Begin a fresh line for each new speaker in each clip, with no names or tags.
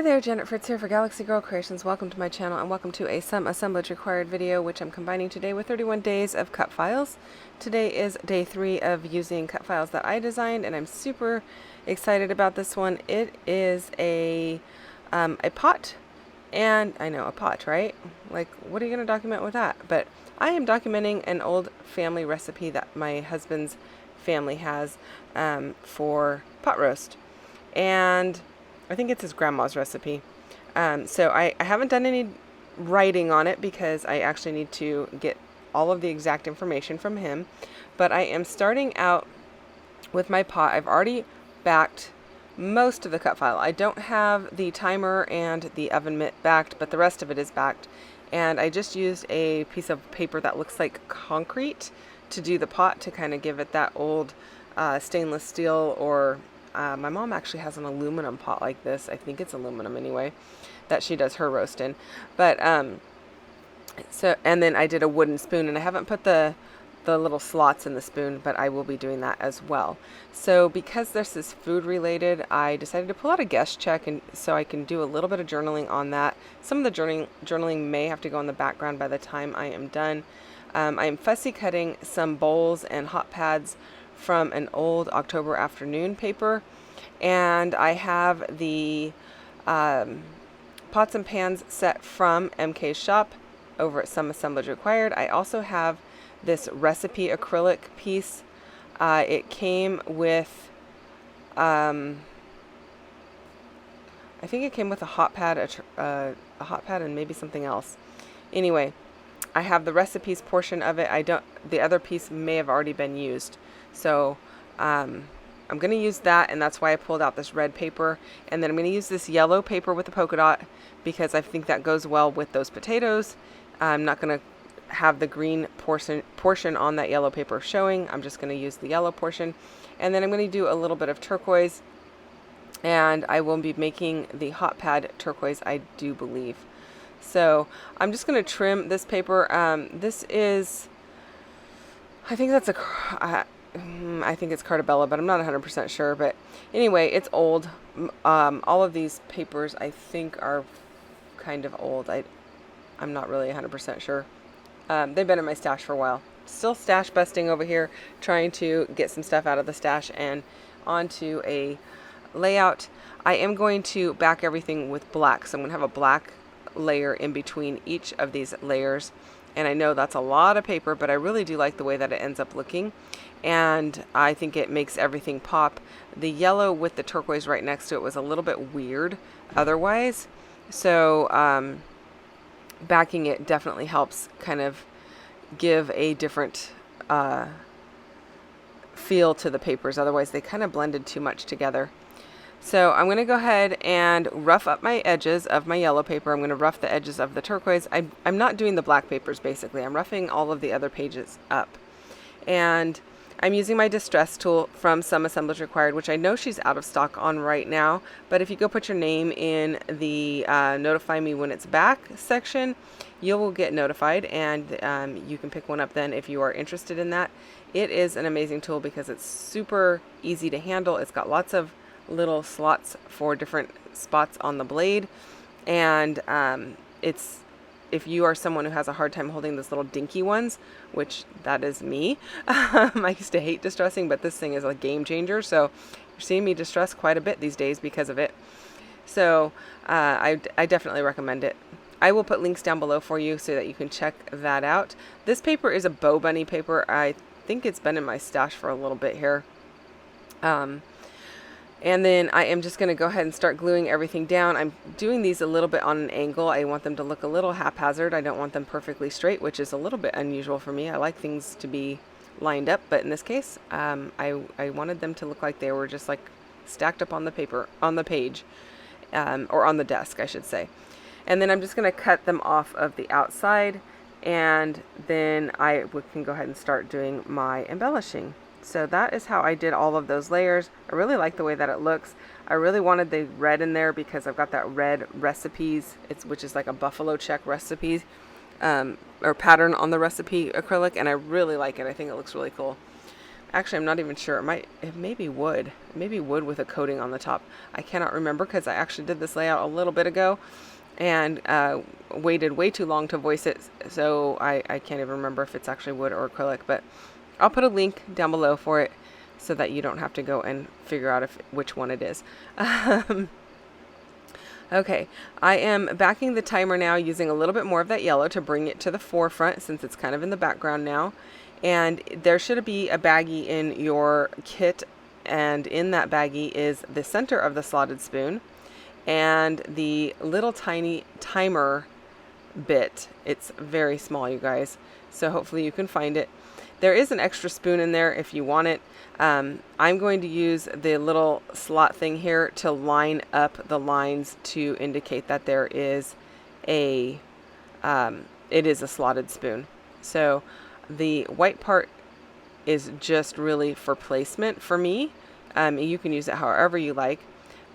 Hey there, Janet Fritz here for Galaxy Girl Creations. Welcome to my channel and welcome to a some assemblage required video, which I'm combining today with 31 days of cut files. Today is day 3 of using cut files that I designed, and I'm super excited about this one. It is a pot, and I know, a pot, right? Like, what are you going to document with that? But I am documenting an old family recipe that my husband's family has for pot roast, and I think it's his grandma's recipe. So I haven't done any writing on it because I actually need to get all of the exact information from him. But I am starting out with my pot. I've already backed most of the cut file. I don't have the timer and the oven mitt backed, but the rest of it is backed. And I just used a piece of paper that looks like concrete to do the pot, to kind of give it that old stainless steel, or my mom actually has an aluminum pot like this. I think it's aluminum anyway, that she does her roast in. But and then I did a wooden spoon, and I haven't put the little slots in the spoon, but I will be doing that as well. So because this is food related, I decided to pull out a guest check, and so I can do a little bit of journaling on that. Some of the journaling may have to go in the background by the time I am done. I am fussy cutting some bowls and hot pads from an old October afternoon paper, and I have the pots and pans set from MK's shop over at Some Assemblage Required. I also have this recipe acrylic piece. It came with I think it came with a hot pad, a hot pad, and maybe something else. Anyway, I have the recipes portion of it. The other piece may have already been used. So I'm going to use that, and that's why I pulled out this red paper. And then I'm going to use this yellow paper with the polka dot, because I think that goes well with those potatoes. I'm not going to have the green portion on that yellow paper showing. I'm just going to use the yellow portion. And then I'm going to do a little bit of turquoise, and I will be making the hot pad turquoise, I do believe. So I'm just going to trim this paper. This is, I think that's I think it's Cartabella, but I'm not 100% sure. But anyway, it's old. All of these papers, I think, are kind of old. I'm not really 100% sure. They've been in my stash for a while. Still stash busting over here, trying to get some stuff out of the stash and onto a layout. I am going to back everything with black, so I'm going to have a black layer in between each of these layers. And I know that's a lot of paper, but I really do like the way that it ends up looking, and I think it makes everything pop. The yellow with the turquoise right next to it was a little bit weird otherwise, so backing it definitely helps kind of give a different feel to the papers. Otherwise they kind of blended too much together. So I'm going to go ahead and rough up my edges of my yellow paper. I'm going to rough the edges of the turquoise. I'm not doing the black papers, basically. I'm roughing all of the other pages up. And I'm using my distress tool from Some Assemblage Required, which I know she's out of stock on right now. But if you go put your name in the notify me when it's back section, you will get notified, and you can pick one up then if you are interested in that. It is an amazing tool because it's super easy to handle. It's got lots of little slots for different spots on the blade, and if you are someone who has a hard time holding those little dinky ones, which that is me. I used to hate distressing, but this thing is a game changer, so you're seeing me distress quite a bit these days because of it. So I definitely recommend it. I will put links down below for you so that you can check that out. This paper is a Bow Bunny paper. I think it's been in my stash for a little bit here. And then I am just going to go ahead and start gluing everything down. I'm doing these a little bit on an angle. I want them to look a little haphazard. I don't want them perfectly straight, which is a little bit unusual for me. I like things to be lined up, but in this case, I wanted them to look like they were just like stacked up on the paper, on the page, or on the desk, I should say. And then I'm just going to cut them off of the outside, and then I can go ahead and start doing my embellishing. So that is how I did all of those layers. I really like the way that it looks. I really wanted the red in there because I've got that red recipes, which is like a buffalo check recipe or pattern on the recipe acrylic, and I really like it. I think it looks really cool. Actually, I'm not even sure. It may be wood. Maybe wood with a coating on the top. I cannot remember because I actually did this layout a little bit ago and waited way too long to voice it. So I can't even remember if it's actually wood or acrylic, but I'll put a link down below for it so that you don't have to go and figure out which one it is. Okay, I am backing the timer now using a little bit more of that yellow to bring it to the forefront since it's kind of in the background now. And there should be a baggie in your kit, and in that baggie is the center of the slotted spoon and the little tiny timer bit. It's very small, you guys, so hopefully you can find it. There is an extra spoon in there if you want it. I'm going to use the little slot thing here to line up the lines to indicate that there is it is a slotted spoon. So the white part is just really for placement for me. You can use it however you like,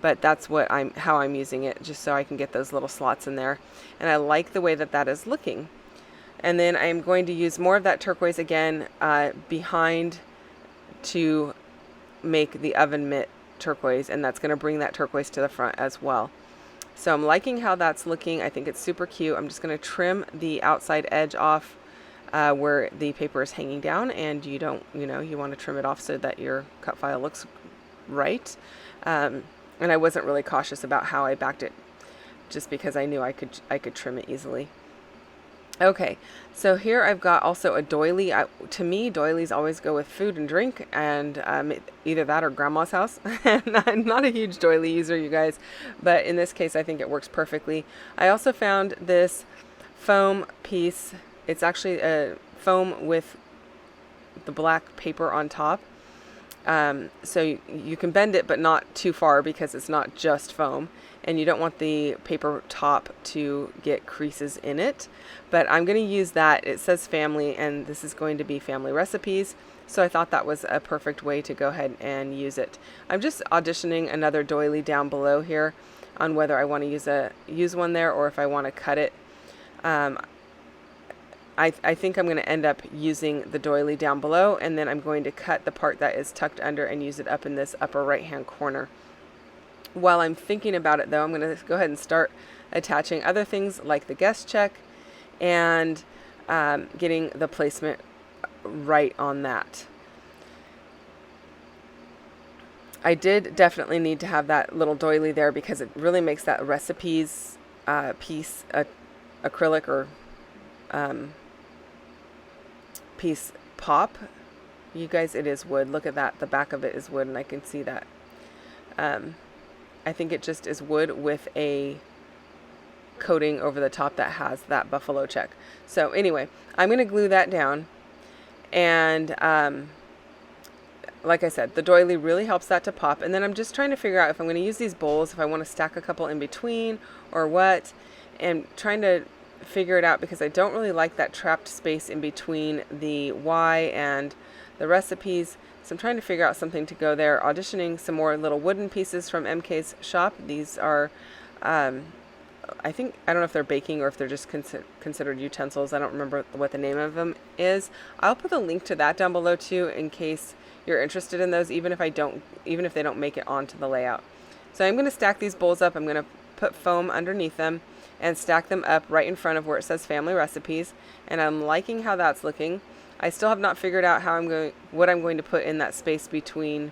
but that's how I'm using it, just so I can get those little slots in there. And I like the way that that is looking. And then I'm going to use more of that turquoise again behind to make the oven mitt turquoise, and that's going to bring that turquoise to the front as well. So I'm liking how that's looking. I think it's super cute. I'm just going to trim the outside edge off where the paper is hanging down, and you want to trim it off so that your cut file looks right. And I wasn't really cautious about how I backed it, just because I knew I could trim it easily. Okay, so here I've got also a doily. To me, doilies always go with food and drink, and either that or grandma's house. And I'm not a huge doily user, you guys, but in this case I think it works perfectly. I also found this foam piece. It's actually a foam with the black paper on top. So you can bend it, but not too far because it's not just foam, and you don't want the paper top to get creases in it. But I'm going to use that. It says family, and this is going to be family recipes, so I thought that was a perfect way to go ahead and use it. I'm just auditioning another doily down below here on whether I want to use one there or if I want to cut it. I think I'm going to end up using the doily down below, and then I'm going to cut the part that is tucked under and use it up in this upper right hand corner. While I'm thinking about it though, I'm going to go ahead and start attaching other things like the guest check and getting the placement right on that. I did definitely need to have that little doily there because it really makes that recipes piece acrylic or piece pop. You guys, it is wood. Look at that. The back of it is wood, and I can see that. I think it just is wood with a coating over the top that has that buffalo check. So anyway, I'm going to glue that down, and like I said, the doily really helps that to pop. And then I'm just trying to figure out if I'm going to use these bowls, if I want to stack a couple in between or what, and trying to figure it out because I don't really like that trapped space in between the Y and the recipes. So I'm trying to figure out something to go there. Auditioning some more little wooden pieces from MK's shop. These are, I don't know if they're baking or if they're just considered utensils. I don't remember what the name of them is. I'll put a link to that down below too in case you're interested in those, even if they don't make it onto the layout. So I'm going to stack these bowls up. I'm going to put foam underneath them and stack them up right in front of where it says family recipes, and I'm liking how that's looking. I still have not figured out what I'm going to put in that space between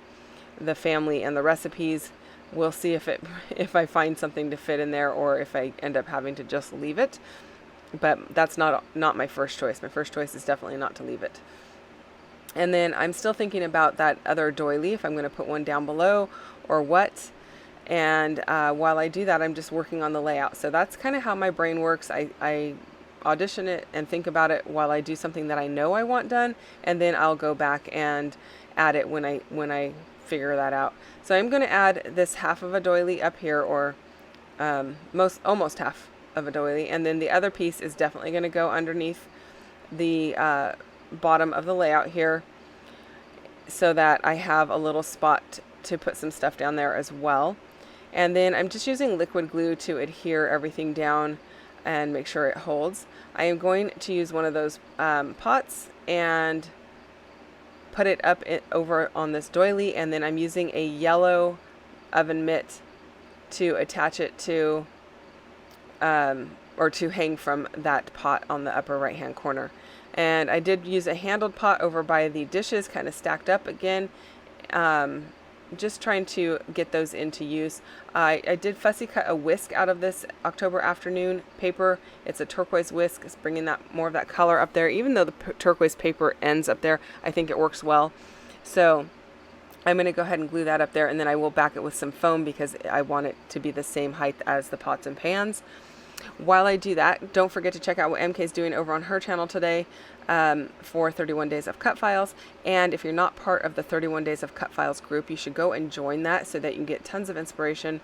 the family and the recipes. We'll see if I find something to fit in there or if I end up having to just leave it. But that's not my first choice. My first choice is definitely not to leave it. And then I'm still thinking about that other doily, if I'm going to put one down below or what. And while I do that, I'm just working on the layout. So that's kind of how my brain works. I audition it and think about it while I do something that I know I want done, and then I'll go back and add it when I figure that out. So I'm going to add this half of a doily up here, or almost half of a doily, and then the other piece is definitely going to go underneath the bottom of the layout here, so that I have a little spot to put some stuff down there as well. And then I'm just using liquid glue to adhere everything down and make sure it holds. I am going to use one of those pots and put it up over on this doily, and then I'm using a yellow oven mitt to attach it to or to hang from that pot on the upper right hand corner. And I did use a handled pot over by the dishes, kind of stacked up again, just trying to get those into use. I did fussy cut a whisk out of this October afternoon paper. It's a turquoise whisk. It's bringing that more of that color up there. Even though the turquoise paper ends up there, I think it works well. So I'm going to go ahead and glue that up there, and then I will back it with some foam because I want it to be the same height as the pots and pans. While I do that, don't forget to check out what MK's doing over on her channel today for 31 Days of Cutfiles. And if you're not part of the 31 Days of Cutfiles group, you should go and join that so that you can get tons of inspiration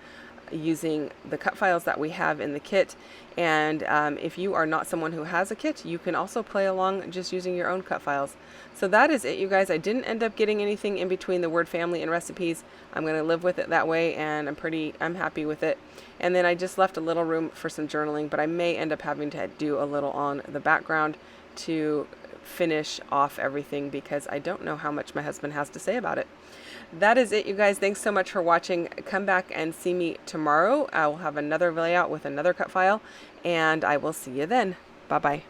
using the cut files that we have in the kit. And if you are not someone who has a kit, you can also play along just using your own cut files. So that is it, you guys. I didn't end up getting anything in between the word family and recipes. I'm going to live with it that way, and I'm happy with it. And then I just left a little room for some journaling, but I may end up having to do a little on the background to finish off everything because I don't know how much my husband has to say about it. That is it, you guys. Thanks so much for watching. Come back and see me tomorrow. I will have another layout with another cut file, and I will see you then. Bye-bye.